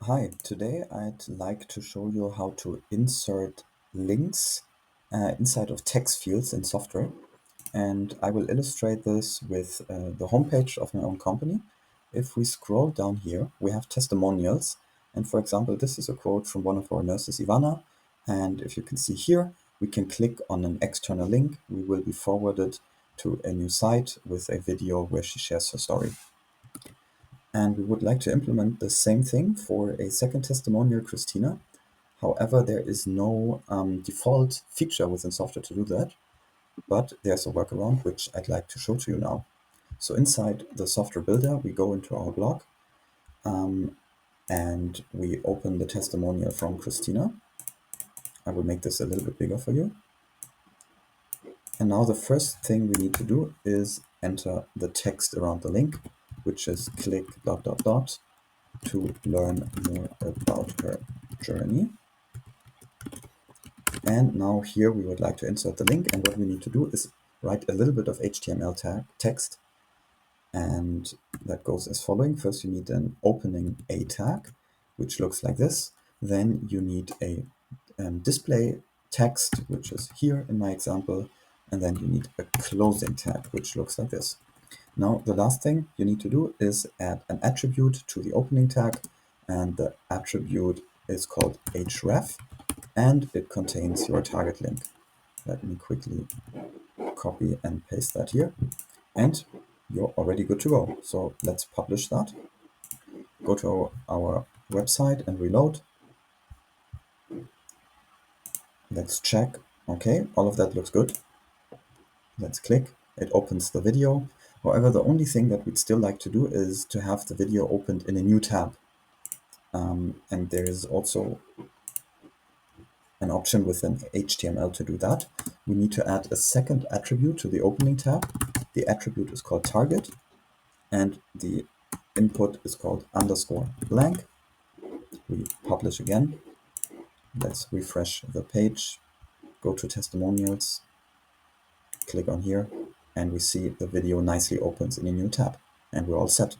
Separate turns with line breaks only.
Hi, today I'd like to show you how to insert links inside of text fields in Softr. And I will illustrate this with the homepage of my own company. If we scroll down here, we have testimonials. And for example, this is a quote from one of our nurses, Ivana. And if you can see here, we can click on an external link. We will be forwarded to a new site with a video where she shares her story. And we would like to implement the same thing for a second testimonial, Christina. However, there is no default feature within Software to do that, but there's a workaround which I'd like to show to you now. So inside the Software Builder, we go into our blog and we open the testimonial from Christina. I will make this a little bit bigger for you. And now the first thing we need to do is enter the text around the link, which is click ... to learn more about her journey. And now here we would like to insert the link, and what we need to do is write a little bit of HTML text, and that goes as following. First you need an opening A tag, which looks like this. Then you need a display text, which is here in my example, and then you need a closing tag, which looks like this. Now, the last thing you need to do is add an attribute to the opening tag, and the attribute is called href, and it contains your target link. Let me quickly copy and paste that here, and you're already good to go. So let's publish that. Go to our website and reload. Let's check. Okay, all of that looks good. Let's click. It opens the video. However, the only thing that we'd still like to do is to have the video opened in a new tab. And there is also an option within HTML to do that. We need to add a second attribute to the opening tab. The attribute is called target, and the input is called _blank. We publish again. Let's refresh the page, go to testimonials, click on here, and we see the video nicely opens in a new tab, and we're all set.